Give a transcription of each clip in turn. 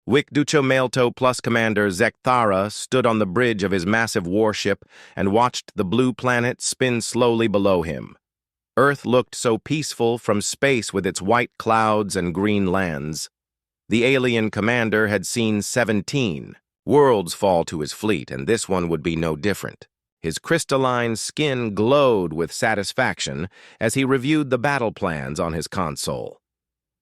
Wikduchomalto Plus Commander Zekthara stood on the bridge of his massive warship and watched the blue planet spin slowly below him. Earth looked so peaceful from space with its white clouds and green lands. The alien commander had seen 17 worlds fall to his fleet, and this one would be no different. His crystalline skin glowed with satisfaction as he reviewed the battle plans on his console.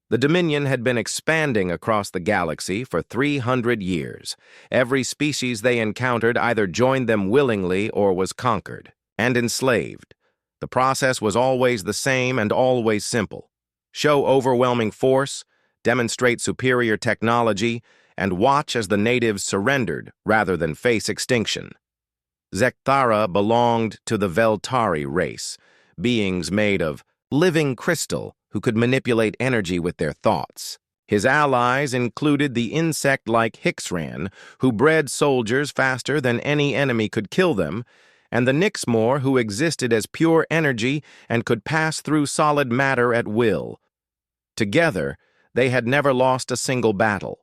The Dominion had been expanding across the galaxy for 300 years. Every species they encountered either joined them willingly or was conquered and enslaved. The process was always the same and always simple. Show overwhelming force, demonstrate superior technology, and watch as the natives surrendered rather than face extinction. Zekthara belonged to the Veltari race, beings made of living crystal who could manipulate energy with their thoughts. His allies included the insect-like Hixran, who bred soldiers faster than any enemy could kill them, and the Nixmore, who existed as pure energy and could pass through solid matter at will. Together, they had never lost a single battle.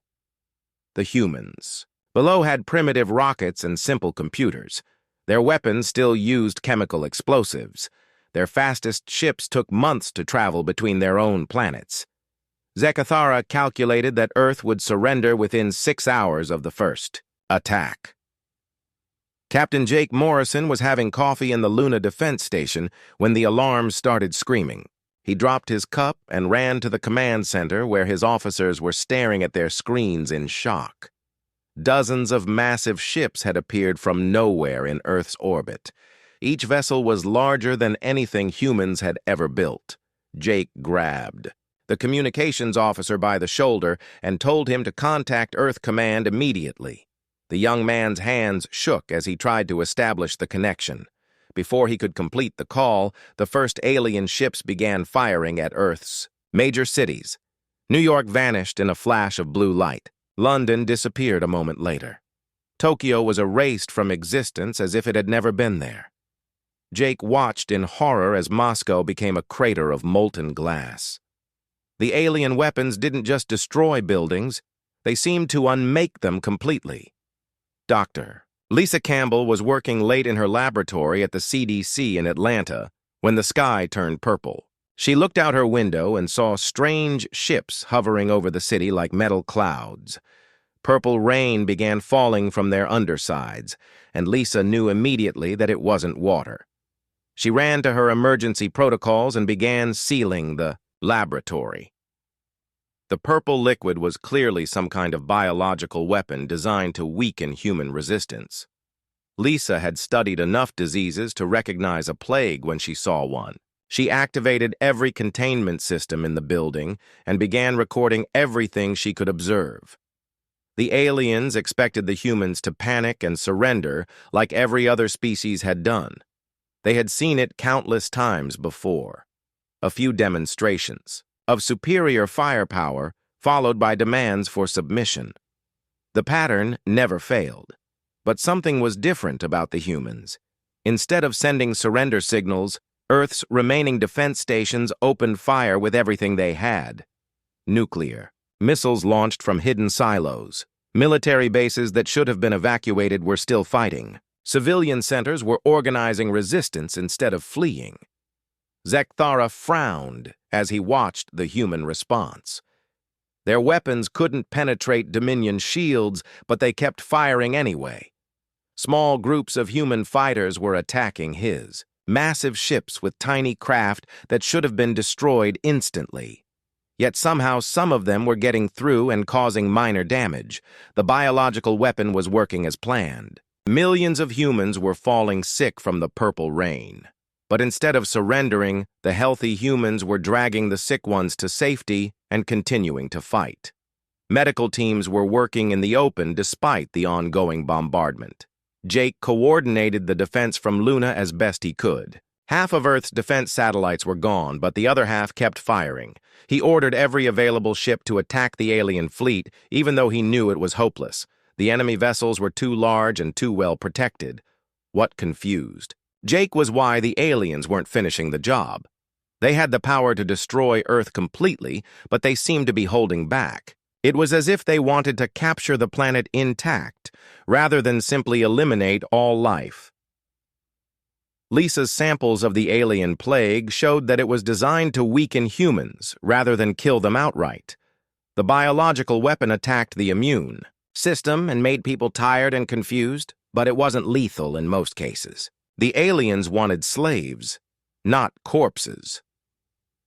The humans. Below had primitive rockets and simple computers. Their weapons still used chemical explosives. Their fastest ships took months to travel between their own planets. Zekthara calculated that Earth would surrender within 6 hours of the first attack. Captain Jake Morrison was having coffee in the Luna Defense Station when the alarms started screaming. He dropped his cup and ran to the command center where his officers were staring at their screens in shock. Dozens of massive ships had appeared from nowhere in Earth's orbit. Each vessel was larger than anything humans had ever built. Jake grabbed the communications officer by the shoulder and told him to contact Earth Command immediately. The young man's hands shook as he tried to establish the connection. Before he could complete the call, the first alien ships began firing at Earth's major cities. New York vanished in a flash of blue light. London disappeared a moment later. Tokyo was erased from existence as if it had never been there. Jake watched in horror as Moscow became a crater of molten glass. The alien weapons didn't just destroy buildings, they seemed to unmake them completely. Dr. Lisa Campbell was working late in her laboratory at the CDC in Atlanta when the sky turned purple. She looked out her window and saw strange ships hovering over the city like metal clouds. Purple rain began falling from their undersides, and Lisa knew immediately that it wasn't water. She ran to her emergency protocols and began sealing the laboratory. The purple liquid was clearly some kind of biological weapon designed to weaken human resistance. Lisa had studied enough diseases to recognize a plague when she saw one. She activated every containment system in the building and began recording everything she could observe. The aliens expected the humans to panic and surrender like every other species had done. They had seen it countless times before. A few demonstrations of superior firepower, followed by demands for submission. The pattern never failed, but something was different about the humans. Instead of sending surrender signals, Earth's remaining defense stations opened fire with everything they had. Nuclear, missiles launched from hidden silos. Military bases that should have been evacuated were still fighting. Civilian centers were organizing resistance instead of fleeing. Zekthara frowned as he watched the human response. Their weapons couldn't penetrate Dominion shields, but they kept firing anyway. Small groups of human fighters were attacking his. Massive ships with tiny craft that should have been destroyed instantly. Yet somehow some of them were getting through and causing minor damage. The biological weapon was working as planned. Millions of humans were falling sick from the purple rain. But instead of surrendering, the healthy humans were dragging the sick ones to safety and continuing to fight. Medical teams were working in the open despite the ongoing bombardment. Jake coordinated the defense from Luna as best he could. Half of Earth's defense satellites were gone, but the other half kept firing. He ordered every available ship to attack the alien fleet, even though he knew it was hopeless. The enemy vessels were too large and too well protected. What confused Jake was why the aliens weren't finishing the job. They had the power to destroy Earth completely, but they seemed to be holding back. It was as if they wanted to capture the planet intact, rather than simply eliminate all life. Lisa's samples of the alien plague showed that it was designed to weaken humans, rather than kill them outright. The biological weapon attacked the immune system and made people tired and confused, but it wasn't lethal in most cases. The aliens wanted slaves, not corpses.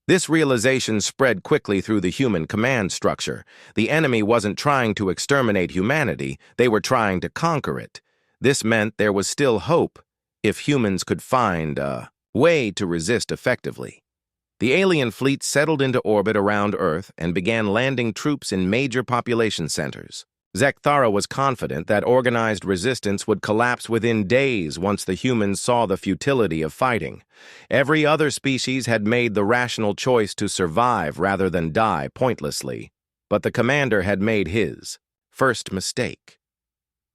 This realization spread quickly through the human command structure. The enemy wasn't trying to exterminate humanity, they were trying to conquer it. This meant there was still hope if humans could find a way to resist effectively. The alien fleet settled into orbit around Earth and began landing troops in major population centers. Zekthara was confident that organized resistance would collapse within days once the humans saw the futility of fighting. Every other species had made the rational choice to survive rather than die pointlessly, but the commander had made his first mistake.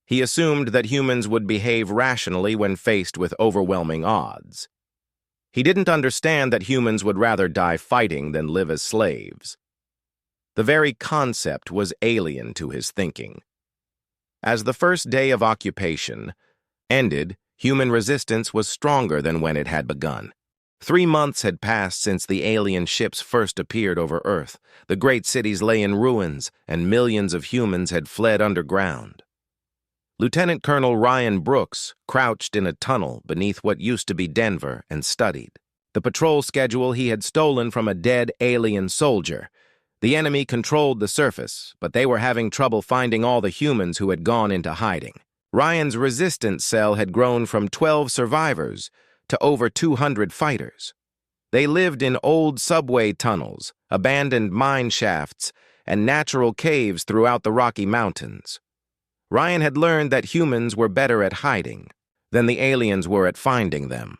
He assumed that humans would behave rationally when faced with overwhelming odds. He didn't understand that humans would rather die fighting than live as slaves. The very concept was alien to his thinking. As the first day of occupation ended, human resistance was stronger than when it had begun. 3 months had passed since the alien ships first appeared over Earth. The great cities lay in ruins, and millions of humans had fled underground. Lieutenant Colonel Ryan Brooks crouched in a tunnel beneath what used to be Denver and studied the patrol schedule he had stolen from a dead alien soldier. The enemy controlled the surface, but they were having trouble finding all the humans who had gone into hiding. Ryan's resistance cell had grown from 12 survivors to over 200 fighters. They lived in old subway tunnels, abandoned mine shafts, and natural caves throughout the Rocky Mountains. Ryan had learned that humans were better at hiding than the aliens were at finding them.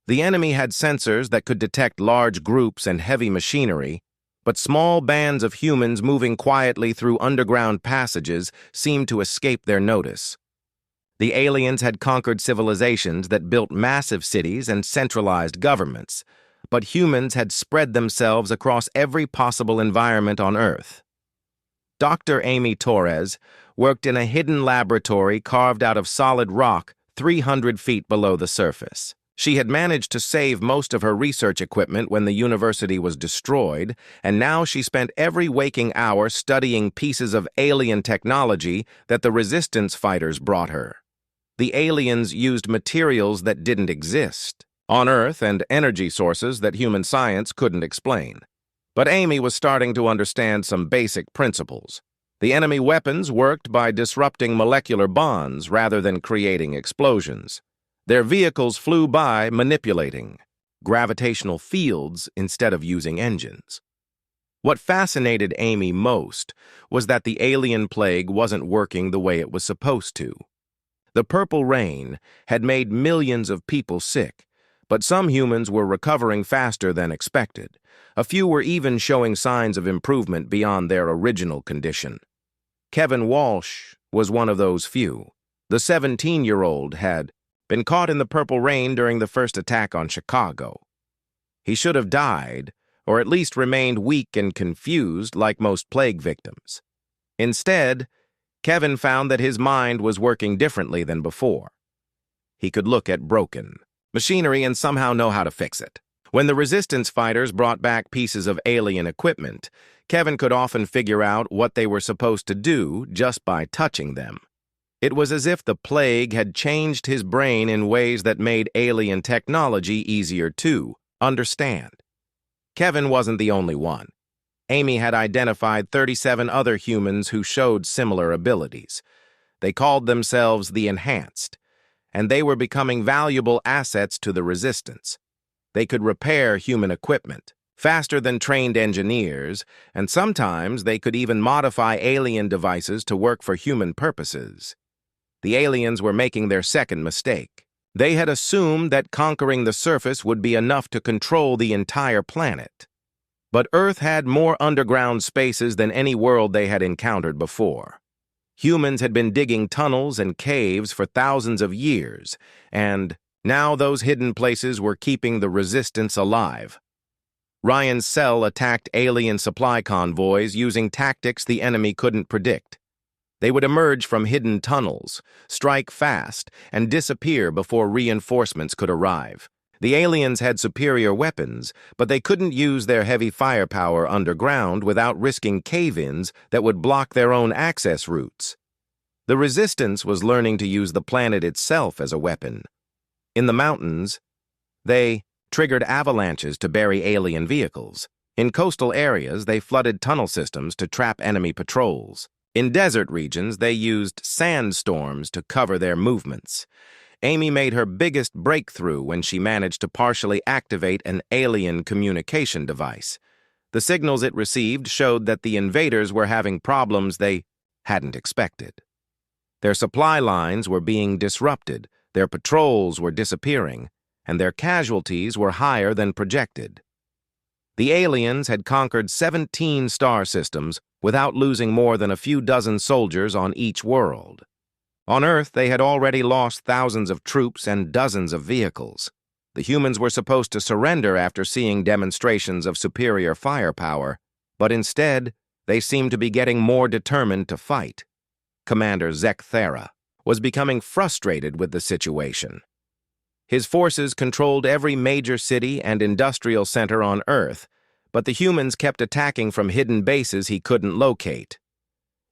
The enemy had sensors that could detect large groups and heavy machinery, but small bands of humans moving quietly through underground passages seemed to escape their notice. The aliens had conquered civilizations that built massive cities and centralized governments, but humans had spread themselves across every possible environment on Earth. Dr. Amy Torres worked in a hidden laboratory carved out of solid rock 300 feet below the surface. She had managed to save most of her research equipment when the university was destroyed, and now she spent every waking hour studying pieces of alien technology that the resistance fighters brought her. The aliens used materials that didn't exist on Earth and energy sources that human science couldn't explain. But Amy was starting to understand some basic principles. The enemy weapons worked by disrupting molecular bonds rather than creating explosions. Their vehicles flew by manipulating gravitational fields instead of using engines. What fascinated Amy most was that the alien plague wasn't working the way it was supposed to. The purple rain had made millions of people sick, but some humans were recovering faster than expected. A few were even showing signs of improvement beyond their original condition. Kevin Walsh was one of those few. The 17-year-old had been caught in the purple rain during the first attack on Chicago. He should have died, or at least remained weak and confused like most plague victims. Instead, Kevin found that his mind was working differently than before. He could look at broken machinery and somehow know how to fix it. When the resistance fighters brought back pieces of alien equipment, Kevin could often figure out what they were supposed to do just by touching them. It was as if the plague had changed his brain in ways that made alien technology easier to understand. Kevin wasn't the only one. Amy had identified 37 other humans who showed similar abilities. They called themselves the Enhanced, and they were becoming valuable assets to the Resistance. They could repair human equipment faster than trained engineers, and sometimes they could even modify alien devices to work for human purposes. The aliens were making their second mistake. They had assumed that conquering the surface would be enough to control the entire planet. But Earth had more underground spaces than any world they had encountered before. Humans had been digging tunnels and caves for thousands of years, and now those hidden places were keeping the Resistance alive. Ryan's cell attacked alien supply convoys using tactics the enemy couldn't predict. They would emerge from hidden tunnels, strike fast, and disappear before reinforcements could arrive. The aliens had superior weapons, but they couldn't use their heavy firepower underground without risking cave-ins that would block their own access routes. The Resistance was learning to use the planet itself as a weapon. In the mountains, they triggered avalanches to bury alien vehicles. In coastal areas, they flooded tunnel systems to trap enemy patrols. In desert regions, they used sandstorms to cover their movements. Amy made her biggest breakthrough when she managed to partially activate an alien communication device. The signals it received showed that the invaders were having problems they hadn't expected. Their supply lines were being disrupted, their patrols were disappearing, and their casualties were higher than projected. The aliens had conquered 17 star systems without losing more than a few dozen soldiers on each world. On Earth, they had already lost thousands of troops and dozens of vehicles. The humans were supposed to surrender after seeing demonstrations of superior firepower, but instead, they seemed to be getting more determined to fight. Commander Thera was becoming frustrated with the situation. His forces controlled every major city and industrial center on Earth, but the humans kept attacking from hidden bases he couldn't locate.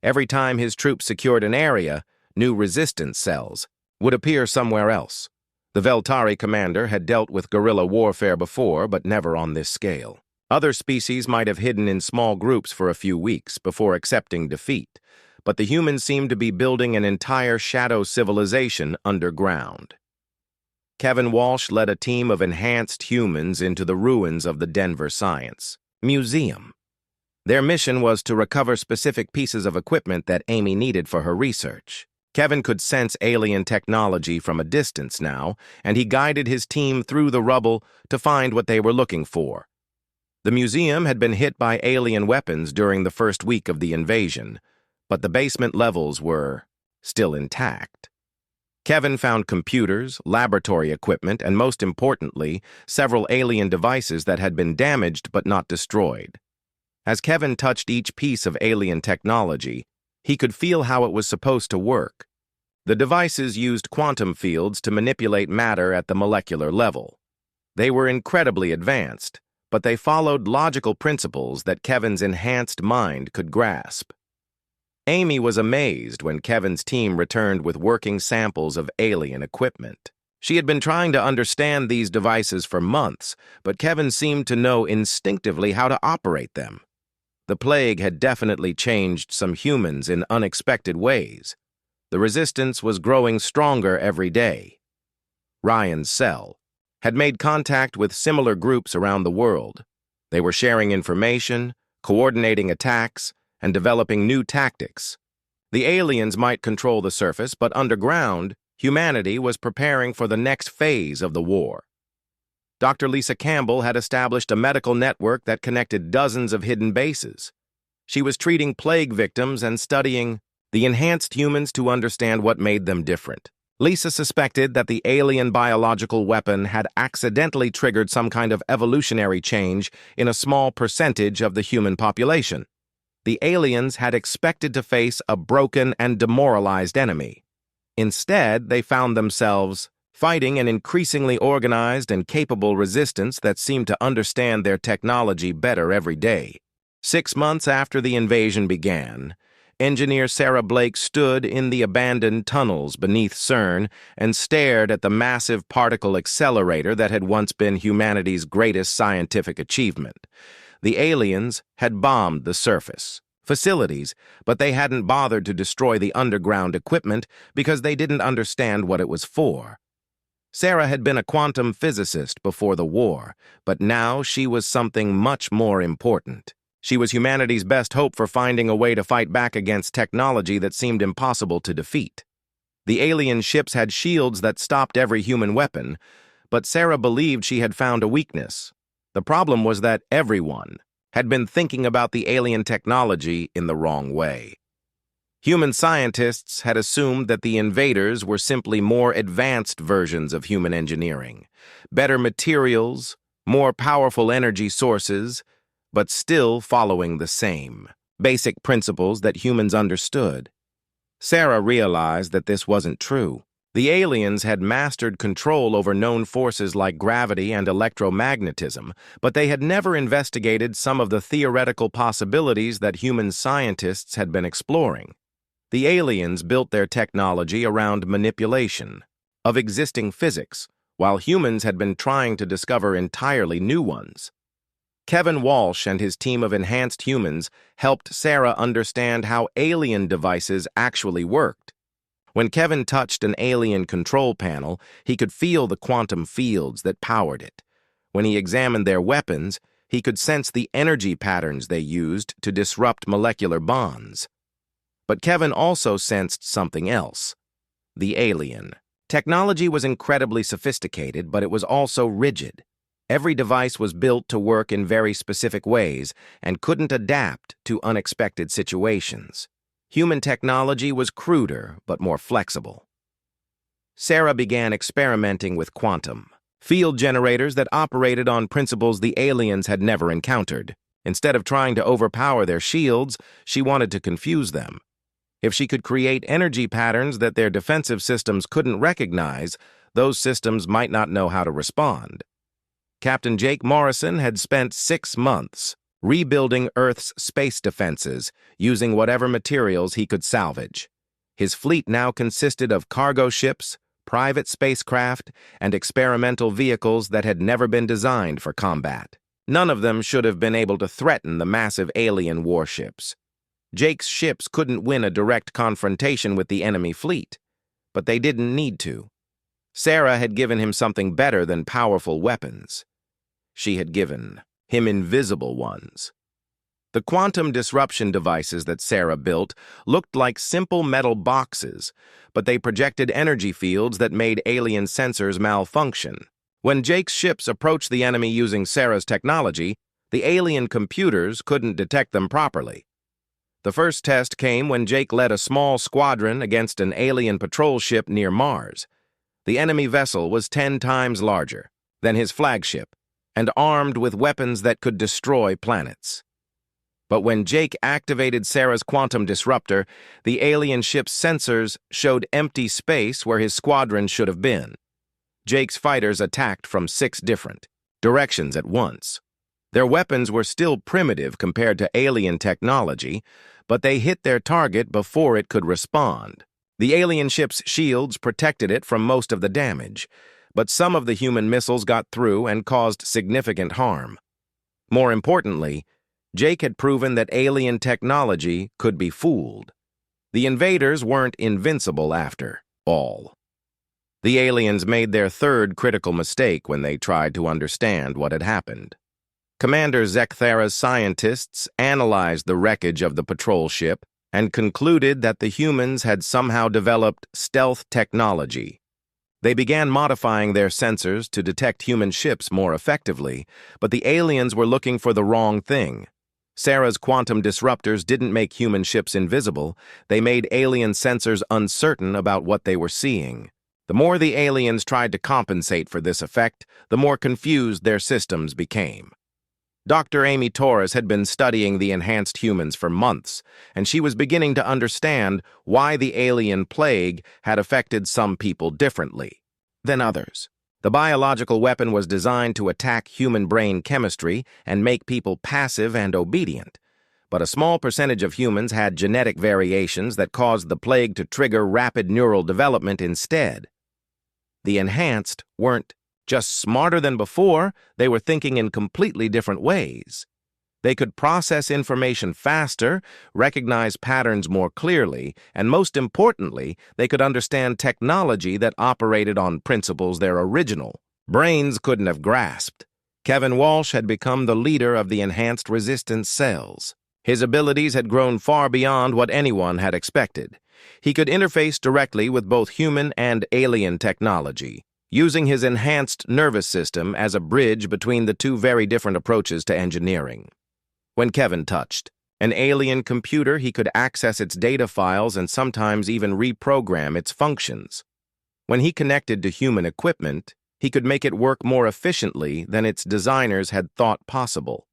Every time his troops secured an area, new resistance cells would appear somewhere else. The Veltari commander had dealt with guerrilla warfare before, but never on this scale. Other species might have hidden in small groups for a few weeks before accepting defeat, but the humans seemed to be building an entire shadow civilization underground. Kevin Walsh led a team of enhanced humans into the ruins of the Denver Science Museum. Their mission was to recover specific pieces of equipment that Amy needed for her research. Kevin could sense alien technology from a distance now, and he guided his team through the rubble to find what they were looking for. The museum had been hit by alien weapons during the first week of the invasion, but the basement levels were still intact. Kevin found computers, laboratory equipment, and most importantly, several alien devices that had been damaged but not destroyed. As Kevin touched each piece of alien technology, he could feel how it was supposed to work. The devices used quantum fields to manipulate matter at the molecular level. They were incredibly advanced, but they followed logical principles that Kevin's enhanced mind could grasp. Amy was amazed when Kevin's team returned with working samples of alien equipment. She had been trying to understand these devices for months, but Kevin seemed to know instinctively how to operate them. The plague had definitely changed some humans in unexpected ways. The resistance was growing stronger every day. Ryan's cell had made contact with similar groups around the world. They were sharing information, coordinating attacks, and developing new tactics. The aliens might control the surface, but underground, humanity was preparing for the next phase of the war. Dr. Lisa Campbell had established a medical network that connected dozens of hidden bases. She was treating plague victims and studying the enhanced humans to understand what made them different. Lisa suspected that the alien biological weapon had accidentally triggered some kind of evolutionary change in a small percentage of the human population. The aliens had expected to face a broken and demoralized enemy. Instead, they found themselves fighting an increasingly organized and capable resistance that seemed to understand their technology better every day. 6 months after the invasion began, engineer Sarah Blake stood in the abandoned tunnels beneath CERN and stared at the massive particle accelerator that had once been humanity's greatest scientific achievement. The aliens had bombed the surface facilities, but they hadn't bothered to destroy the underground equipment because they didn't understand what it was for. Sarah had been a quantum physicist before the war, but now she was something much more important. She was humanity's best hope for finding a way to fight back against technology that seemed impossible to defeat. The alien ships had shields that stopped every human weapon, but Sarah believed she had found a weakness. The problem was that everyone had been thinking about the alien technology in the wrong way. Human scientists had assumed that the invaders were simply more advanced versions of human engineering, better materials, more powerful energy sources, but still following the same basic principles that humans understood. Sarah realized that this wasn't true. The aliens had mastered control over known forces like gravity and electromagnetism, but they had never investigated some of the theoretical possibilities that human scientists had been exploring. The aliens built their technology around manipulation of existing physics, while humans had been trying to discover entirely new ones. Kevin Walsh and his team of enhanced humans helped Sarah understand how alien devices actually worked. When Kevin touched an alien control panel, he could feel the quantum fields that powered it. When he examined their weapons, he could sense the energy patterns they used to disrupt molecular bonds. But Kevin also sensed something else: the alien. Technology was incredibly sophisticated, but it was also rigid. Every device was built to work in very specific ways and couldn't adapt to unexpected situations. Human technology was cruder, but more flexible. Sarah began experimenting with quantum field generators that operated on principles the aliens had never encountered. Instead of trying to overpower their shields, she wanted to confuse them. If she could create energy patterns that their defensive systems couldn't recognize, those systems might not know how to respond. Captain Jake Morrison had spent 6 months rebuilding Earth's space defenses using whatever materials he could salvage. His fleet now consisted of cargo ships, private spacecraft, and experimental vehicles that had never been designed for combat. None of them should have been able to threaten the massive alien warships. Jake's ships couldn't win a direct confrontation with the enemy fleet, but they didn't need to. Sarah had given him something better than powerful weapons. She had given him invisible ones. The quantum disruption devices that Sarah built looked like simple metal boxes, but they projected energy fields that made alien sensors malfunction. When Jake's ships approached the enemy using Sarah's technology, the alien computers couldn't detect them properly. The first test came when Jake led a small squadron against an alien patrol ship near Mars. The enemy vessel was 10 times larger than his flagship and armed with weapons that could destroy planets. But when Jake activated Sarah's quantum disruptor, the alien ship's sensors showed empty space where his squadron should have been. Jake's fighters attacked from 6 different directions at once. Their weapons were still primitive compared to alien technology, but they hit their target before it could respond. The alien ship's shields protected it from most of the damage, but some of the human missiles got through and caused significant harm. More importantly, Jake had proven that alien technology could be fooled. The invaders weren't invincible after all. The aliens made their third critical mistake when they tried to understand what had happened. Commander Zekthara's scientists analyzed the wreckage of the patrol ship and concluded that the humans had somehow developed stealth technology. They began modifying their sensors to detect human ships more effectively, but the aliens were looking for the wrong thing. Sarah's quantum disruptors didn't make human ships invisible. They made alien sensors uncertain about what they were seeing. The more the aliens tried to compensate for this effect, the more confused their systems became. Dr. Amy Torres had been studying the enhanced humans for months, and she was beginning to understand why the alien plague had affected some people differently than others. The biological weapon was designed to attack human brain chemistry and make people passive and obedient, but a small percentage of humans had genetic variations that caused the plague to trigger rapid neural development instead. The enhanced weren't just smarter than before, they were thinking in completely different ways. They could process information faster, recognize patterns more clearly, and most importantly, they could understand technology that operated on principles their original brains couldn't have grasped. Kevin Walsh had become the leader of the enhanced resistance cells. His abilities had grown far beyond what anyone had expected. He could interface directly with both human and alien technology, using his enhanced nervous system as a bridge between the two very different approaches to engineering. When Kevin touched an alien computer, he could access its data files and sometimes even reprogram its functions. When he connected to human equipment, He could make it work more efficiently than its designers had thought possible.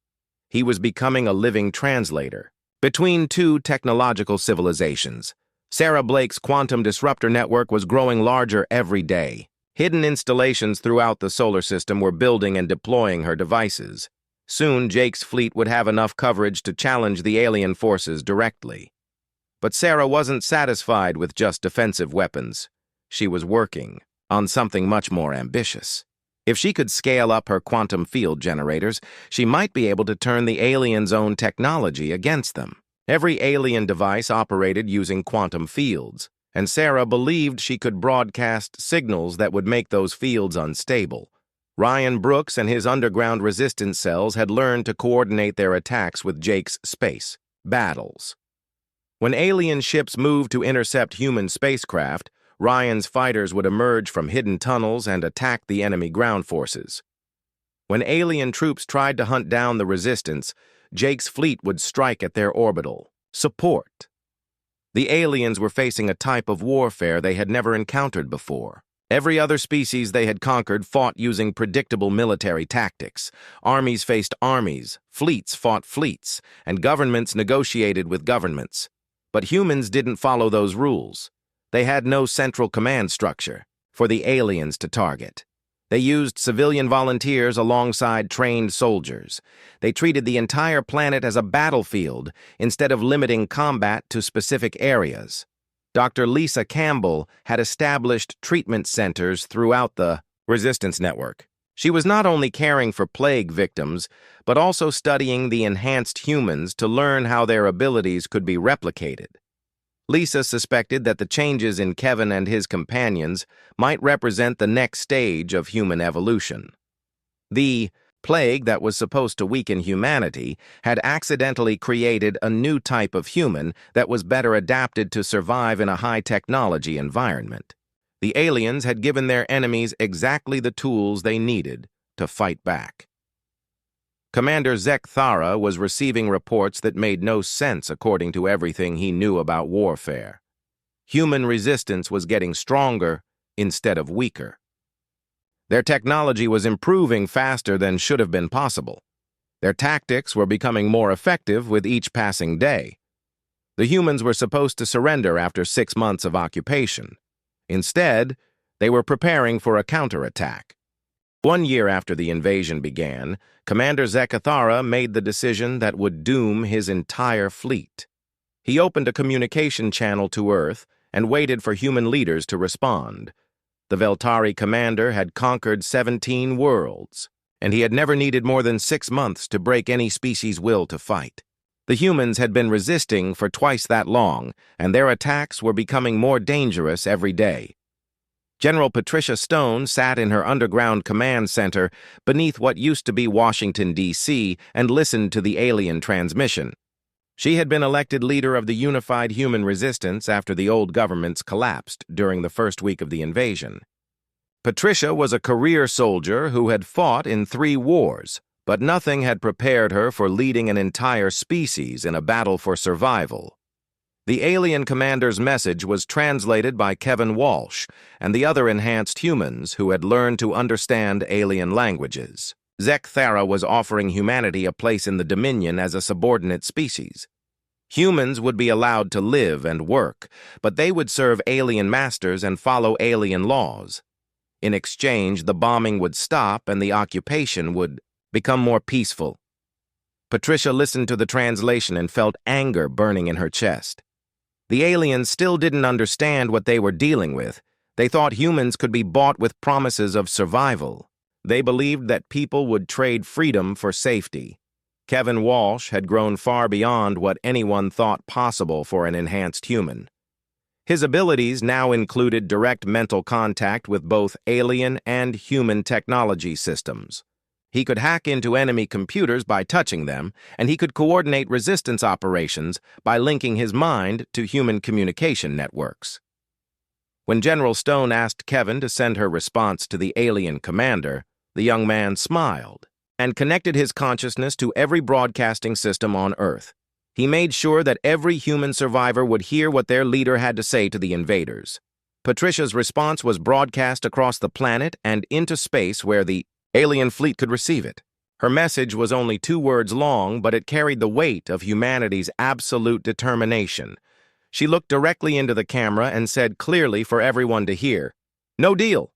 He was becoming a living translator between two technological civilizations. Sarah Blake's quantum disruptor network was growing larger every day. Hidden installations throughout the solar system were building and deploying her devices. Soon, Jake's fleet would have enough coverage to challenge the alien forces directly. But Sarah wasn't satisfied with just defensive weapons. She was working on something much more ambitious. If she could scale up her quantum field generators, she might be able to turn the aliens' own technology against them. Every alien device operated using quantum fields, and Sarah believed she could broadcast signals that would make those fields unstable. Ryan Brooks and his underground resistance cells had learned to coordinate their attacks with Jake's space battles. When alien ships moved to intercept human spacecraft, Ryan's fighters would emerge from hidden tunnels and attack the enemy ground forces. When alien troops tried to hunt down the resistance, Jake's fleet would strike at their orbital support. The aliens were facing a type of warfare they had never encountered before. Every other species they had conquered fought using predictable military tactics. Armies faced armies, fleets fought fleets, and governments negotiated with governments. But humans didn't follow those rules. They had no central command structure for the aliens to target. They used civilian volunteers alongside trained soldiers. They treated the entire planet as a battlefield instead of limiting combat to specific areas. Dr. Lisa Campbell had established treatment centers throughout the resistance network. She was not only caring for plague victims, but also studying the enhanced humans to learn how their abilities could be replicated. Lisa suspected that the changes in Kevin and his companions might represent the next stage of human evolution. The plague that was supposed to weaken humanity had accidentally created a new type of human that was better adapted to survive in a high-technology environment. The aliens had given their enemies exactly the tools they needed to fight back. Commander Zek Thara was receiving reports that made no sense according to everything he knew about warfare. Human resistance was getting stronger instead of weaker. Their technology was improving faster than should have been possible. Their tactics were becoming more effective with each passing day. The humans were supposed to surrender after 6 months of occupation. Instead, they were preparing for a counterattack. 1 year after the invasion began, Commander Zekathara made the decision that would doom his entire fleet. He opened a communication channel to Earth and waited for human leaders to respond. The Veltari commander had conquered 17 worlds, and he had never needed more than 6 months to break any species' will to fight. The humans had been resisting for twice that long, and their attacks were becoming more dangerous every day. General Patricia Stone sat in her underground command center beneath what used to be Washington, D.C., and listened to the alien transmission. She had been elected leader of the Unified Human Resistance after the old governments collapsed during the first week of the invasion. Patricia was a career soldier who had fought in 3 wars, but nothing had prepared her for leading an entire species in a battle for survival. The alien commander's message was translated by Kevin Walsh and the other enhanced humans who had learned to understand alien languages. Zek Thara was offering humanity a place in the Dominion as a subordinate species. Humans would be allowed to live and work, but they would serve alien masters and follow alien laws. In exchange, the bombing would stop and the occupation would become more peaceful. Patricia listened to the translation and felt anger burning in her chest. The aliens still didn't understand what they were dealing with. They thought humans could be bought with promises of survival. They believed that people would trade freedom for safety. Kevin Walsh had grown far beyond what anyone thought possible for an enhanced human. His abilities now included direct mental contact with both alien and human technology systems. He could hack into enemy computers by touching them, and he could coordinate resistance operations by linking his mind to human communication networks. When General Stone asked Kevin to send her response to the alien commander, the young man smiled and connected his consciousness to every broadcasting system on Earth. He made sure that every human survivor would hear what their leader had to say to the invaders. Patricia's response was broadcast across the planet and into space where the alien fleet could receive it. Her message was only 2 words long, but it carried the weight of humanity's absolute determination. She looked directly into the camera and said clearly for everyone to hear, "No deal."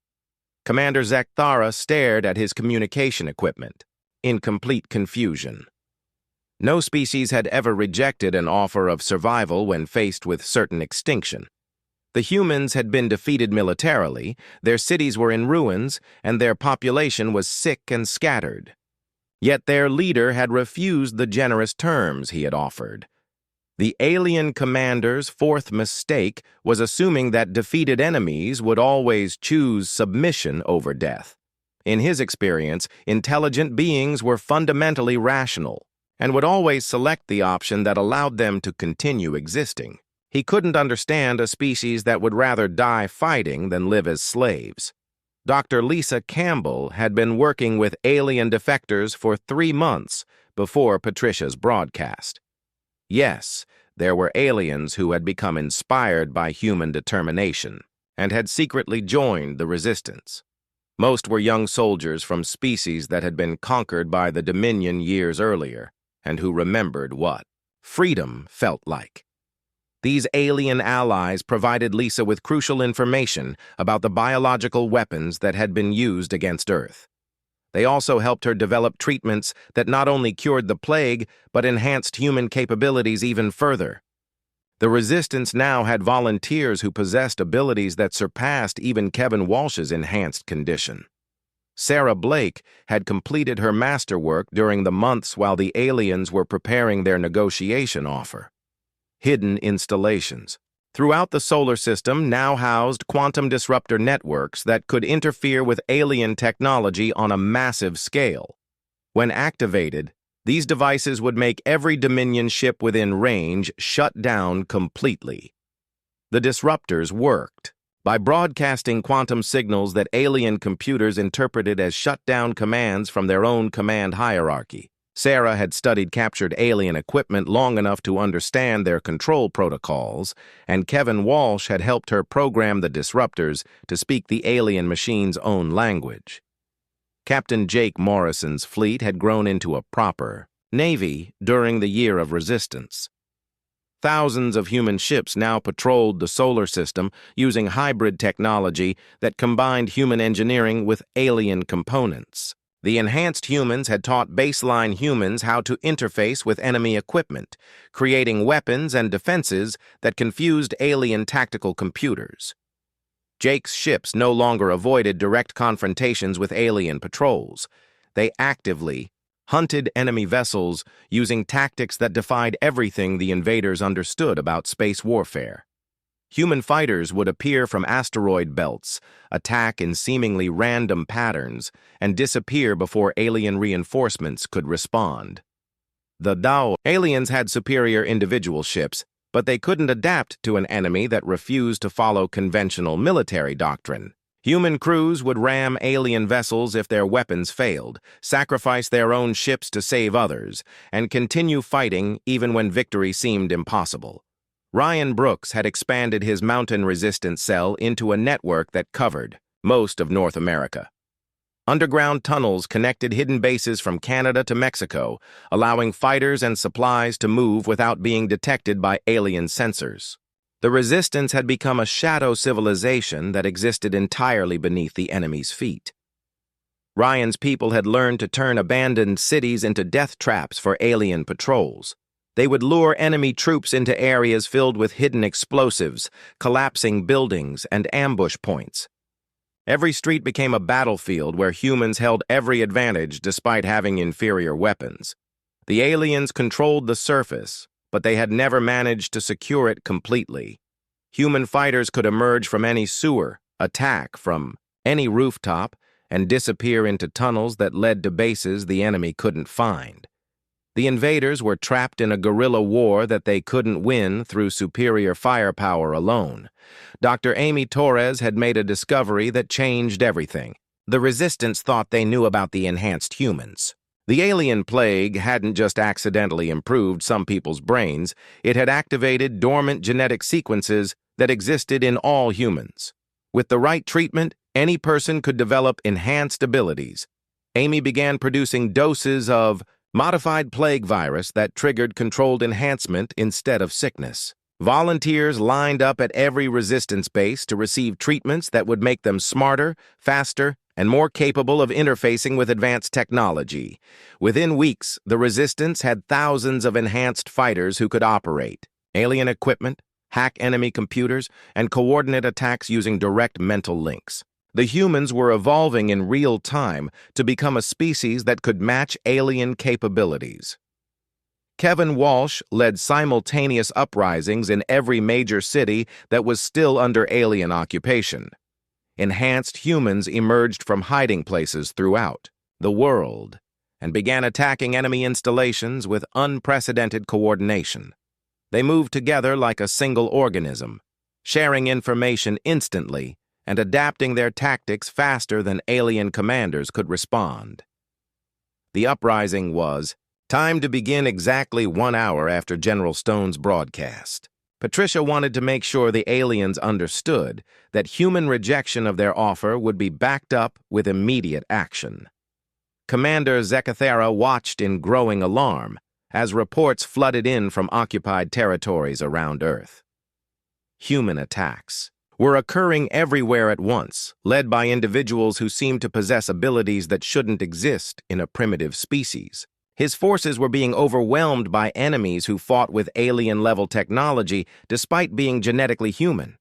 Commander Zekthara stared at his communication equipment, in complete confusion. No species had ever rejected an offer of survival when faced with certain extinction. The humans had been defeated militarily, their cities were in ruins, and their population was sick and scattered. Yet their leader had refused the generous terms he had offered. The alien commander's 4th mistake was assuming that defeated enemies would always choose submission over death. In his experience, intelligent beings were fundamentally rational and would always select the option that allowed them to continue existing. He couldn't understand a species that would rather die fighting than live as slaves. Dr. Lisa Campbell had been working with alien defectors for 3 months before Patricia's broadcast. Yes, there were aliens who had become inspired by human determination and had secretly joined the resistance. Most were young soldiers from species that had been conquered by the Dominion years earlier and who remembered what freedom felt like. These alien allies provided Lisa with crucial information about the biological weapons that had been used against Earth. They also helped her develop treatments that not only cured the plague, but enhanced human capabilities even further. The Resistance now had volunteers who possessed abilities that surpassed even Kevin Walsh's enhanced condition. Sarah Blake had completed her masterwork during the months while the aliens were preparing their negotiation offer. Hidden installations throughout the solar system now housed quantum disruptor networks that could interfere with alien technology on a massive scale. When activated, these devices would make every Dominion ship within range shut down completely. The disruptors worked by broadcasting quantum signals that alien computers interpreted as shutdown commands from their own command hierarchy. Sarah had studied captured alien equipment long enough to understand their control protocols, and Kevin Walsh had helped her program the disruptors to speak the alien machine's own language. Captain Jake Morrison's fleet had grown into a proper navy during the year of resistance. Thousands of human ships now patrolled the solar system using hybrid technology that combined human engineering with alien components. The enhanced humans had taught baseline humans how to interface with enemy equipment, creating weapons and defenses that confused alien tactical computers. Jake's ships no longer avoided direct confrontations with alien patrols. They actively hunted enemy vessels using tactics that defied everything the invaders understood about space warfare. Human fighters would appear from asteroid belts, attack in seemingly random patterns, and disappear before alien reinforcements could respond. The Dao aliens had superior individual ships, but they couldn't adapt to an enemy that refused to follow conventional military doctrine. Human crews would ram alien vessels if their weapons failed, sacrifice their own ships to save others, and continue fighting even when victory seemed impossible. Ryan Brooks had expanded his mountain resistance cell into a network that covered most of North America. Underground tunnels connected hidden bases from Canada to Mexico, allowing fighters and supplies to move without being detected by alien sensors. The Resistance had become a shadow civilization that existed entirely beneath the enemy's feet. Ryan's people had learned to turn abandoned cities into death traps for alien patrols. They would lure enemy troops into areas filled with hidden explosives, collapsing buildings, and ambush points. Every street became a battlefield where humans held every advantage despite having inferior weapons. The aliens controlled the surface, but they had never managed to secure it completely. Human fighters could emerge from any sewer, attack from any rooftop, and disappear into tunnels that led to bases the enemy couldn't find. The invaders were trapped in a guerrilla war that they couldn't win through superior firepower alone. Dr. Amy Torres had made a discovery that changed everything. The Resistance thought they knew about the enhanced humans. The alien plague hadn't just accidentally improved some people's brains, it had activated dormant genetic sequences that existed in all humans. With the right treatment, any person could develop enhanced abilities. Amy began producing doses of modified plague virus that triggered controlled enhancement instead of sickness. Volunteers lined up at every resistance base to receive treatments that would make them smarter, faster, and more capable of interfacing with advanced technology. Within weeks, the resistance had thousands of enhanced fighters who could operate alien equipment, hack enemy computers, and coordinate attacks using direct mental links. The humans were evolving in real time to become a species that could match alien capabilities. Kevin Walsh led simultaneous uprisings in every major city that was still under alien occupation. Enhanced humans emerged from hiding places throughout the world and began attacking enemy installations with unprecedented coordination. They moved together like a single organism, sharing information instantly and adapting their tactics faster than alien commanders could respond. The uprising was timed to begin exactly 1 hour after General Stone's broadcast. Patricia wanted to make sure the aliens understood that human rejection of their offer would be backed up with immediate action. Commander Zekathera watched in growing alarm as reports flooded in from occupied territories around Earth. Human attacks were occurring everywhere at once, led by individuals who seemed to possess abilities that shouldn't exist in a primitive species. His forces were being overwhelmed by enemies who fought with alien-level technology despite being genetically human.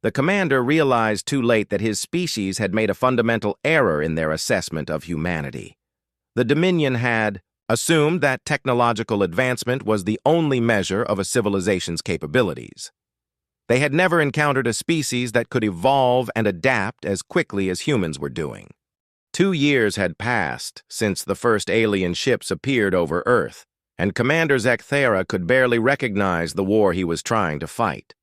The commander realized too late that his species had made a fundamental error in their assessment of humanity. The Dominion had assumed that technological advancement was the only measure of a civilization's capabilities. They had never encountered a species that could evolve and adapt as quickly as humans were doing. 2 years had passed since the first alien ships appeared over Earth, and Commander Zekathera could barely recognize the war he was trying to fight.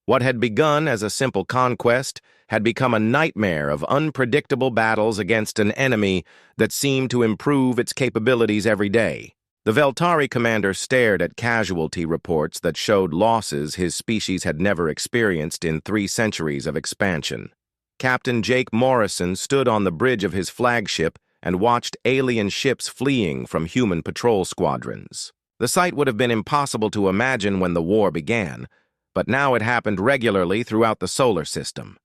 What had begun as a simple conquest had become a nightmare of unpredictable battles against an enemy that seemed to improve its capabilities every day. The Veltari commander stared at casualty reports that showed losses his species had never experienced in 3 centuries of expansion. Captain Jake Morrison stood on the bridge of his flagship and watched alien ships fleeing from human patrol squadrons. The sight would have been impossible to imagine when the war began, but now it happened regularly throughout the solar system.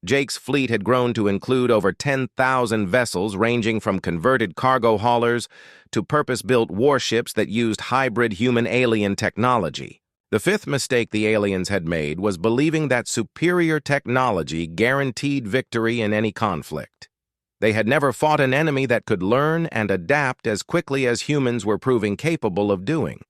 Jake's fleet had grown to include over 10,000 vessels ranging from converted cargo haulers to purpose-built warships that used hybrid human-alien technology. The 5th mistake the aliens had made was believing that superior technology guaranteed victory in any conflict. They had never fought an enemy that could learn and adapt as quickly as humans were proving capable of doing.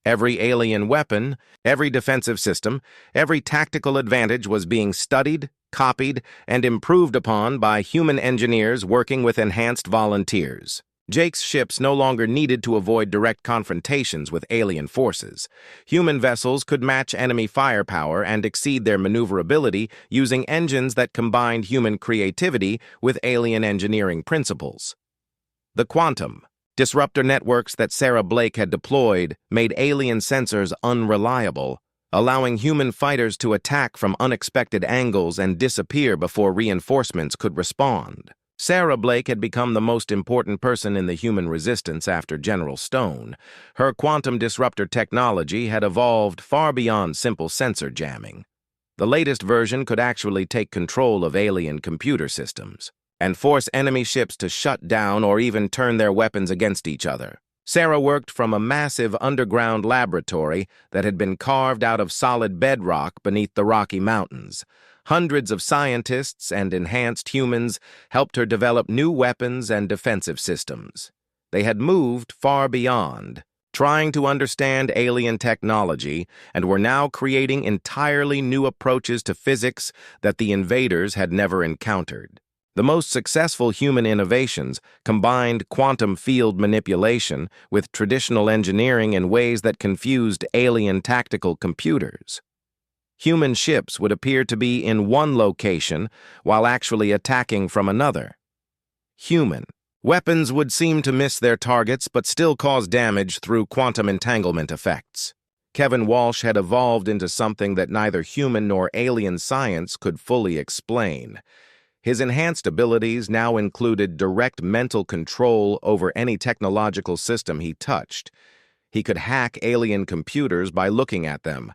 Every alien weapon, every defensive system, every tactical advantage was being studied, copied, and improved upon by human engineers working with enhanced volunteers. Jake's ships no longer needed to avoid direct confrontations with alien forces. Human vessels could match enemy firepower and exceed their maneuverability using engines that combined human creativity with alien engineering principles. The quantum disruptor networks that Sarah Blake had deployed made alien sensors unreliable, allowing human fighters to attack from unexpected angles and disappear before reinforcements could respond. Sarah Blake had become the most important person in the human resistance after General Stone. Her quantum disruptor technology had evolved far beyond simple sensor jamming. The latest version could actually take control of alien computer systems and force enemy ships to shut down or even turn their weapons against each other. Sarah worked from a massive underground laboratory that had been carved out of solid bedrock beneath the Rocky Mountains. Hundreds of scientists and enhanced humans helped her develop new weapons and defensive systems. They had moved far beyond, trying to understand alien technology, and were now creating entirely new approaches to physics that the invaders had never encountered. The most successful human innovations combined quantum field manipulation with traditional engineering in ways that confused alien tactical computers. Human ships would appear to be in one location while actually attacking from another. Human weapons would seem to miss their targets but still cause damage through quantum entanglement effects. Kevin Walsh had evolved into something that neither human nor alien science could fully explain. His enhanced abilities now included direct mental control over any technological system he touched. He could hack alien computers by looking at them,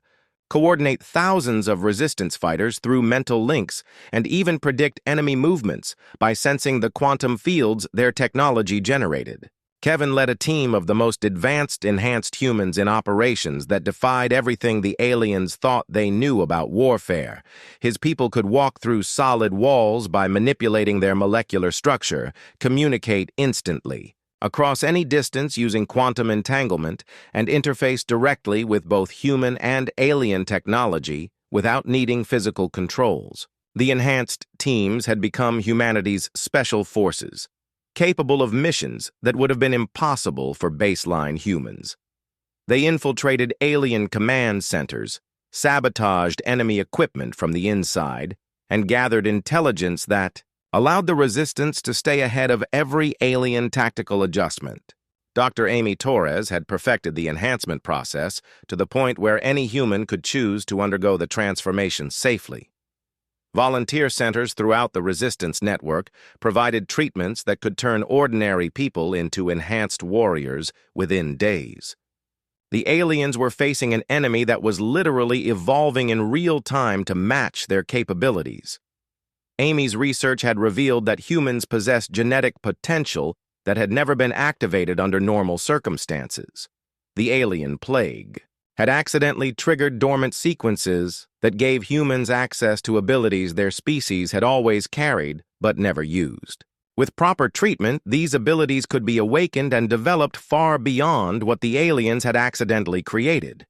coordinate thousands of resistance fighters through mental links, and even predict enemy movements by sensing the quantum fields their technology generated. Kevin led a team of the most advanced enhanced humans in operations that defied everything the aliens thought they knew about warfare. His people could walk through solid walls by manipulating their molecular structure, communicate instantly, across any distance using quantum entanglement, and interface directly with both human and alien technology without needing physical controls. The enhanced teams had become humanity's special forces, capable of missions that would have been impossible for baseline humans. They infiltrated alien command centers, sabotaged enemy equipment from the inside, and gathered intelligence that allowed the resistance to stay ahead of every alien tactical adjustment. Dr. Amy Torres had perfected the enhancement process to the point where any human could choose to undergo the transformation safely. Volunteer centers throughout the resistance network provided treatments that could turn ordinary people into enhanced warriors within days. The aliens were facing an enemy that was literally evolving in real time to match their capabilities. Amy's research had revealed that humans possessed genetic potential that had never been activated under normal circumstances. The alien plague had accidentally triggered dormant sequences that gave humans access to abilities their species had always carried but never used. With proper treatment, these abilities could be awakened and developed far beyond what the aliens had accidentally created.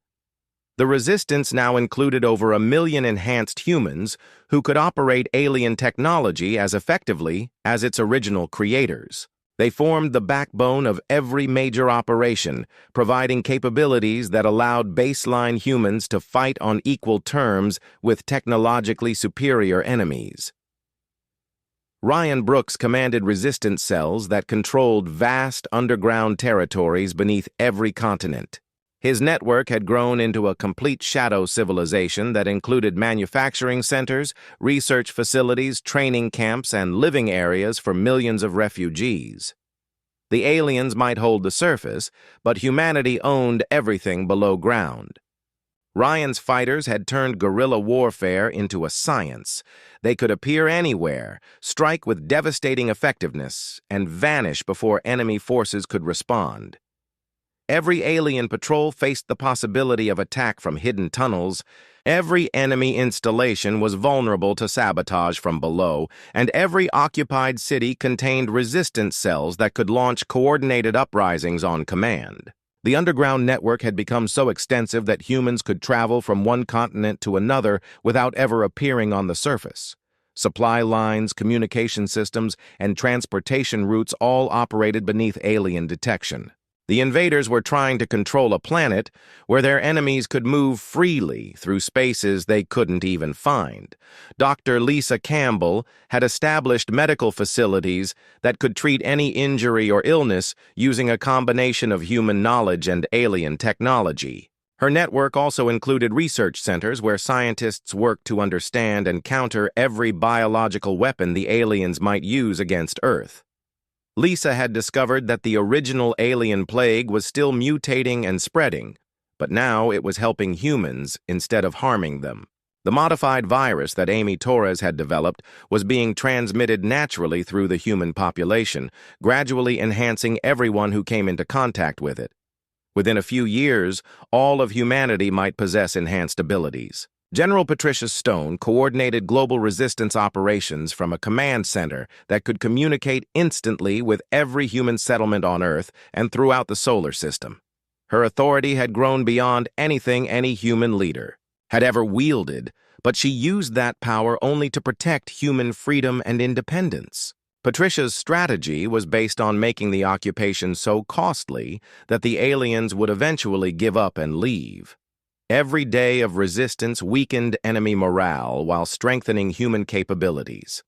The resistance now included over 1 million enhanced humans who could operate alien technology as effectively as its original creators. They formed the backbone of every major operation, providing capabilities that allowed baseline humans to fight on equal terms with technologically superior enemies. Ryan Brooks commanded resistance cells that controlled vast underground territories beneath every continent. His network had grown into a complete shadow civilization that included manufacturing centers, research facilities, training camps, and living areas for millions of refugees. The aliens might hold the surface, but humanity owned everything below ground. Ryan's fighters had turned guerrilla warfare into a science. They could appear anywhere, strike with devastating effectiveness, and vanish before enemy forces could respond. Every alien patrol faced the possibility of attack from hidden tunnels. Every enemy installation was vulnerable to sabotage from below, and every occupied city contained resistance cells that could launch coordinated uprisings on command. The underground network had become so extensive that humans could travel from one continent to another without ever appearing on the surface. Supply lines, communication systems, and transportation routes all operated beneath alien detection. The invaders were trying to control a planet where their enemies could move freely through spaces they couldn't even find. Dr. Lisa Campbell had established medical facilities that could treat any injury or illness using a combination of human knowledge and alien technology. Her network also included research centers where scientists worked to understand and counter every biological weapon the aliens might use against Earth. Lisa had discovered that the original alien plague was still mutating and spreading, but now it was helping humans instead of harming them. The modified virus that Amy Torres had developed was being transmitted naturally through the human population, gradually enhancing everyone who came into contact with it. Within a few years, all of humanity might possess enhanced abilities. General Patricia Stone coordinated global resistance operations from a command center that could communicate instantly with every human settlement on Earth and throughout the solar system. Her authority had grown beyond anything any human leader had ever wielded, but she used that power only to protect human freedom and independence. Patricia's strategy was based on making the occupation so costly that the aliens would eventually give up and leave. Every day of resistance weakened enemy morale while strengthening human capabilities.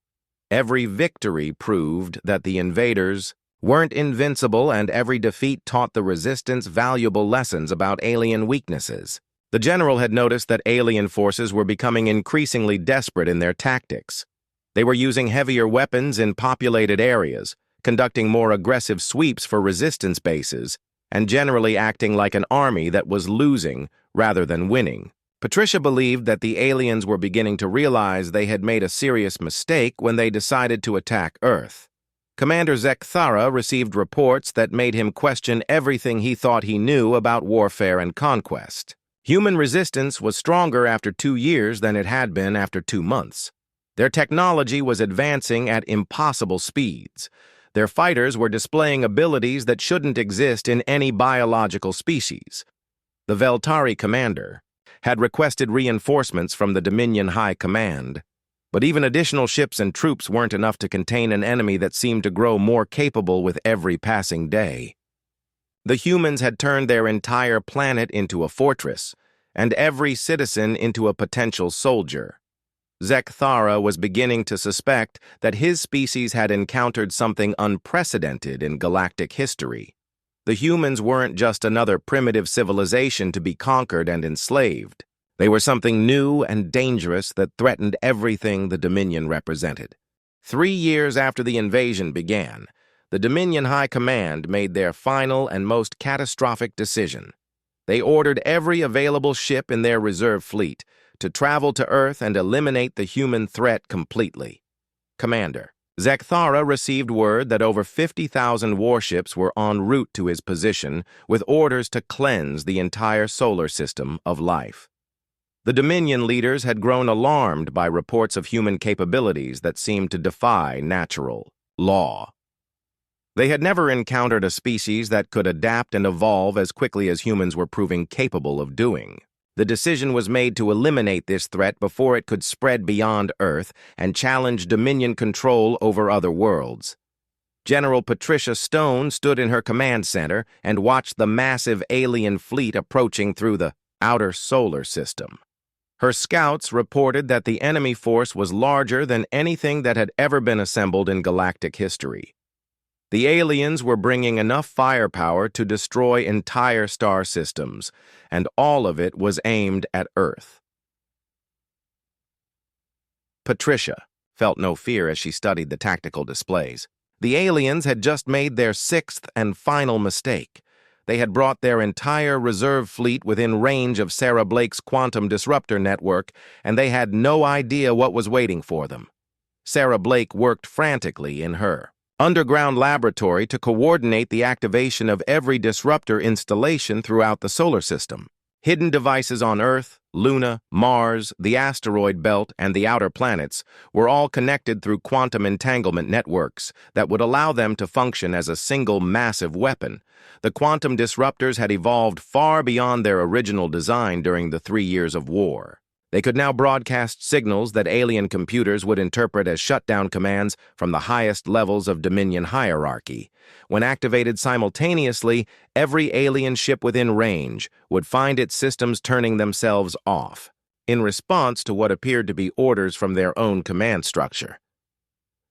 Every victory proved that the invaders weren't invincible, and every defeat taught the resistance valuable lessons about alien weaknesses. The general had noticed that alien forces were becoming increasingly desperate in their tactics. They were using heavier weapons in populated areas, conducting more aggressive sweeps for resistance bases, and generally acting like an army that was losing rather than winning. Patricia believed that the aliens were beginning to realize they had made a serious mistake when they decided to attack Earth. Commander Zekthara received reports that made him question everything he thought he knew about warfare and conquest. Human resistance was stronger after 2 years than it had been after 2 months. Their technology was advancing at impossible speeds. Their fighters were displaying abilities that shouldn't exist in any biological species. The Veltari commander had requested reinforcements from the Dominion High Command, but even additional ships and troops weren't enough to contain an enemy that seemed to grow more capable with every passing day. The humans had turned their entire planet into a fortress, and every citizen into a potential soldier. Zekthara was beginning to suspect that his species had encountered something unprecedented in galactic history. The humans weren't just another primitive civilization to be conquered and enslaved. They were something new and dangerous that threatened everything the Dominion represented. 3 years after the invasion began, the Dominion High Command made their final and most catastrophic decision. They ordered every available ship in their reserve fleet to travel to Earth and eliminate the human threat completely. Commander Zekthara received word that over 50,000 warships were en route to his position with orders to cleanse the entire solar system of life. The Dominion leaders had grown alarmed by reports of human capabilities that seemed to defy natural law. They had never encountered a species that could adapt and evolve as quickly as humans were proving capable of doing. The decision was made to eliminate this threat before it could spread beyond Earth and challenge Dominion control over other worlds. General Patricia Stone stood in her command center and watched the massive alien fleet approaching through the outer solar system. Her scouts reported that the enemy force was larger than anything that had ever been assembled in galactic history. The aliens were bringing enough firepower to destroy entire star systems, and all of it was aimed at Earth. Patricia felt no fear as she studied the tactical displays. The aliens had just made their 6th and final mistake. They had brought their entire reserve fleet within range of Sarah Blake's quantum disruptor network, and they had no idea what was waiting for them. Sarah Blake worked frantically in her underground laboratory to coordinate the activation of every disruptor installation throughout the solar system. Hidden devices on Earth, Luna, Mars, the asteroid belt, and the outer planets were all connected through quantum entanglement networks that would allow them to function as a single massive weapon. The quantum disruptors had evolved far beyond their original design during the 3 years of war. They could now broadcast signals that alien computers would interpret as shutdown commands from the highest levels of Dominion hierarchy. When activated simultaneously, every alien ship within range would find its systems turning themselves off, in response to what appeared to be orders from their own command structure.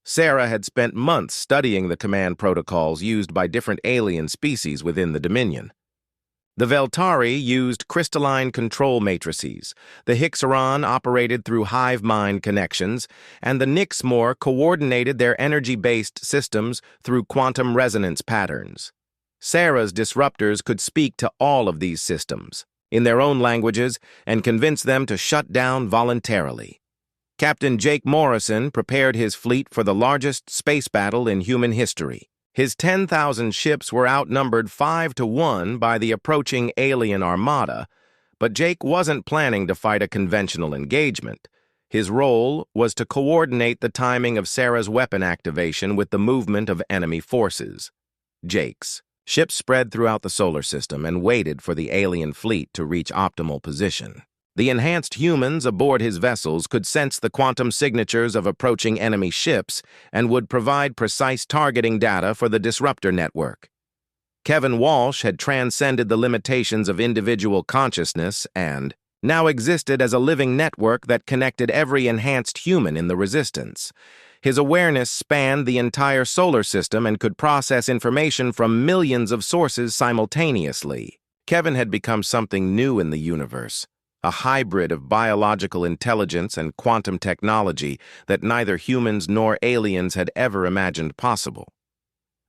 Sarah had spent months studying the command protocols used by different alien species within the Dominion. The Veltari used crystalline control matrices, the Hixaron operated through hive mind connections, and the Nixmore coordinated their energy-based systems through quantum resonance patterns. Sarah's disruptors could speak to all of these systems, in their own languages, and convince them to shut down voluntarily. Captain Jake Morrison prepared his fleet for the largest space battle in human history. His 10,000 ships were outnumbered 5-1 by the approaching alien armada, but Jake wasn't planning to fight a conventional engagement. His role was to coordinate the timing of Sarah's weapon activation with the movement of enemy forces. Jake's ships spread throughout the solar system and waited for the alien fleet to reach optimal position. The enhanced humans aboard his vessels could sense the quantum signatures of approaching enemy ships and would provide precise targeting data for the disruptor network. Kevin Walsh had transcended the limitations of individual consciousness and now existed as a living network that connected every enhanced human in the Resistance. His awareness spanned the entire solar system and could process information from millions of sources simultaneously. Kevin had become something new in the universe, a hybrid of biological intelligence and quantum technology that neither humans nor aliens had ever imagined possible.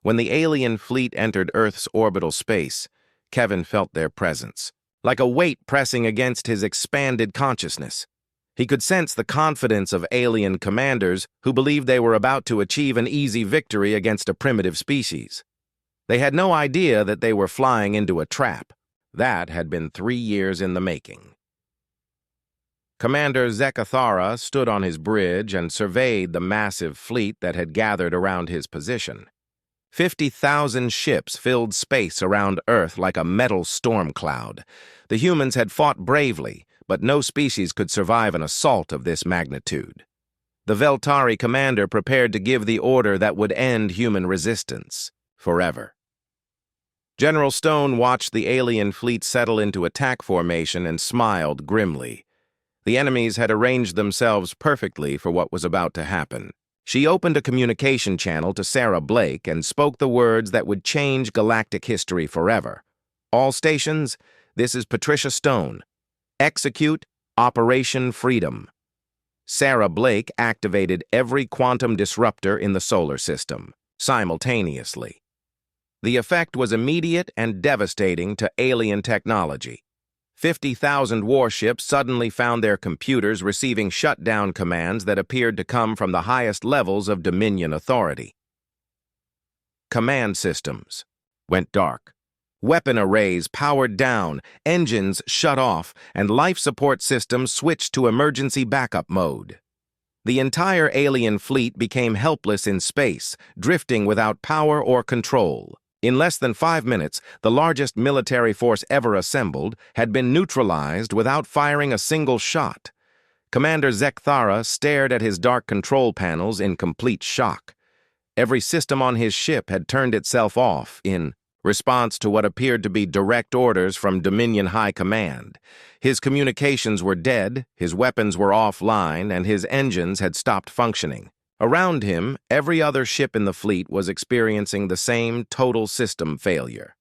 When the alien fleet entered Earth's orbital space, Kevin felt their presence, like a weight pressing against his expanded consciousness. He could sense the confidence of alien commanders who believed they were about to achieve an easy victory against a primitive species. They had no idea that they were flying into a trap. That had been 3 years in the making. Commander Zekathara stood on his bridge and surveyed the massive fleet that had gathered around his position. 50,000 ships filled space around Earth like a metal storm cloud. The humans had fought bravely, but no species could survive an assault of this magnitude. The Veltari commander prepared to give the order that would end human resistance forever. General Stone watched the alien fleet settle into attack formation and smiled grimly. The enemies had arranged themselves perfectly for what was about to happen. She opened a communication channel to Sarah Blake and spoke the words that would change galactic history forever. All stations, this is Patricia Stone. Execute Operation Freedom. Sarah Blake activated every quantum disruptor in the solar system, simultaneously. The effect was immediate and devastating to alien technology. 50,000 warships suddenly found their computers receiving shutdown commands that appeared to come from the highest levels of Dominion authority. Command systems went dark. Weapon arrays powered down, engines shut off, and life support systems switched to emergency backup mode. The entire alien fleet became helpless in space, drifting without power or control. In less than 5 minutes, the largest military force ever assembled had been neutralized without firing a single shot. Commander Zekathara stared at his dark control panels in complete shock. Every system on his ship had turned itself off in response to what appeared to be direct orders from Dominion High Command. His communications were dead, his weapons were offline, and his engines had stopped functioning. Around him, every other ship in the fleet was experiencing the same total system failure.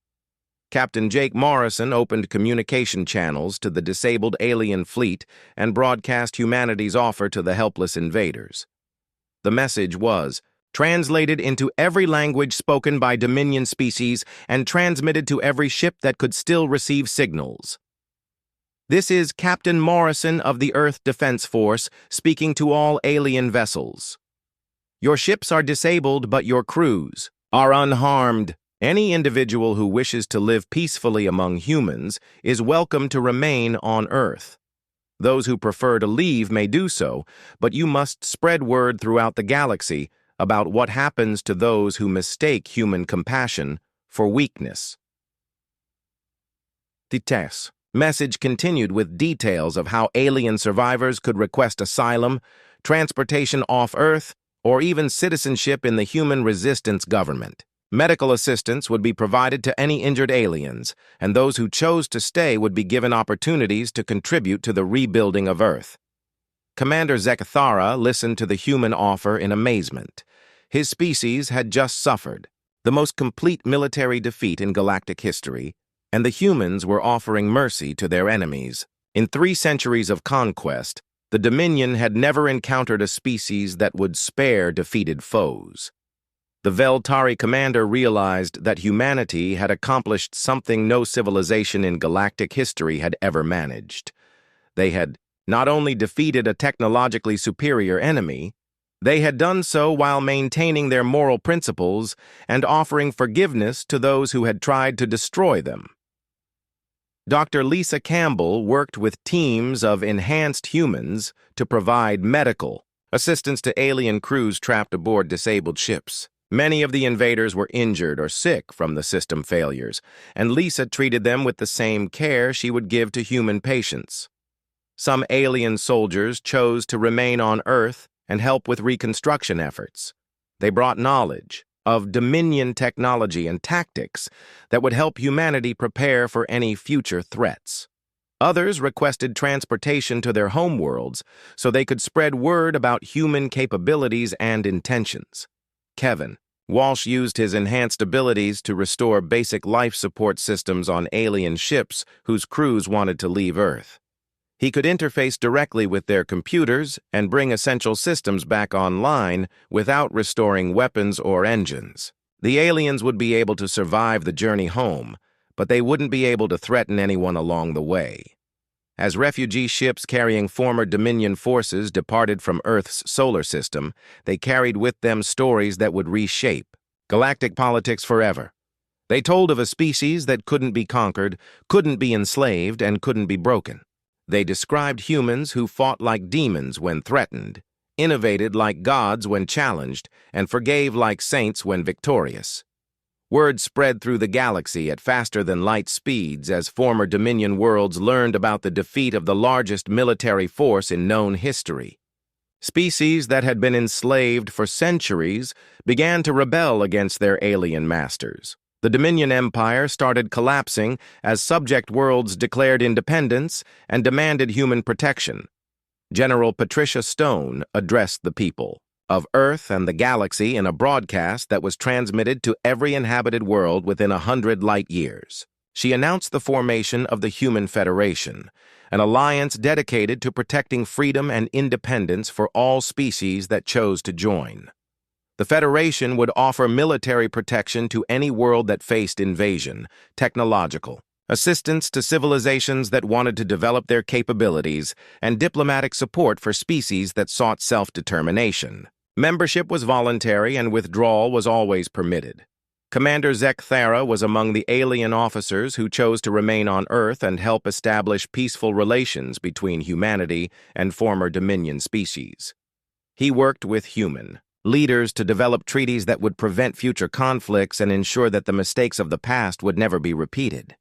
Captain Jake Morrison opened communication channels to the disabled alien fleet and broadcast humanity's offer to the helpless invaders. The message was translated into every language spoken by Dominion species and transmitted to every ship that could still receive signals. This is Captain Morrison of the Earth Defense Force speaking to all alien vessels. Your ships are disabled, but your crews are unharmed. Any individual who wishes to live peacefully among humans is welcome to remain on Earth. Those who prefer to leave may do so, but you must spread word throughout the galaxy about what happens to those who mistake human compassion for weakness. The message continued with details of how alien survivors could request asylum, transportation off Earth, or even citizenship in the human resistance government. Medical assistance would be provided to any injured aliens, and those who chose to stay would be given opportunities to contribute to the rebuilding of Earth. Commander Zekathara listened to the human offer in amazement. His species had just suffered the most complete military defeat in galactic history, and the humans were offering mercy to their enemies. In 3 centuries of conquest, the Dominion had never encountered a species that would spare defeated foes. The Veltari commander realized that humanity had accomplished something no civilization in galactic history had ever managed. They had not only defeated a technologically superior enemy, they had done so while maintaining their moral principles and offering forgiveness to those who had tried to destroy them. Dr. Lisa Campbell worked with teams of enhanced humans to provide medical assistance to alien crews trapped aboard disabled ships. Many of the invaders were injured or sick from the system failures, and Lisa treated them with the same care she would give to human patients. Some alien soldiers chose to remain on Earth and help with reconstruction efforts. They brought knowledge of Dominion technology and tactics that would help humanity prepare for any future threats. Others requested transportation to their homeworlds so they could spread word about human capabilities and intentions. Kevin Walsh used his enhanced abilities to restore basic life support systems on alien ships whose crews wanted to leave Earth. He could interface directly with their computers and bring essential systems back online without restoring weapons or engines. The aliens would be able to survive the journey home, but they wouldn't be able to threaten anyone along the way. As refugee ships carrying former Dominion forces departed from Earth's solar system, they carried with them stories that would reshape galactic politics forever. They told of a species that couldn't be conquered, couldn't be enslaved, and couldn't be broken. They described humans who fought like demons when threatened, innovated like gods when challenged, and forgave like saints when victorious. Word spread through the galaxy at faster-than-light speeds as former Dominion worlds learned about the defeat of the largest military force in known history. Species that had been enslaved for centuries began to rebel against their alien masters. The Dominion Empire started collapsing as subject worlds declared independence and demanded human protection. General Patricia Stone addressed the people of Earth and the galaxy in a broadcast that was transmitted to every inhabited world within 100 light years. She announced the formation of the Human Federation, an alliance dedicated to protecting freedom and independence for all species that chose to join. The Federation would offer military protection to any world that faced invasion, technological assistance to civilizations that wanted to develop their capabilities, and diplomatic support for species that sought self-determination. Membership was voluntary and withdrawal was always permitted. Commander Zek Thara was among the alien officers who chose to remain on Earth and help establish peaceful relations between humanity and former Dominion species. He worked with human leaders to develop treaties that would prevent future conflicts and ensure that the mistakes of the past would never be repeated.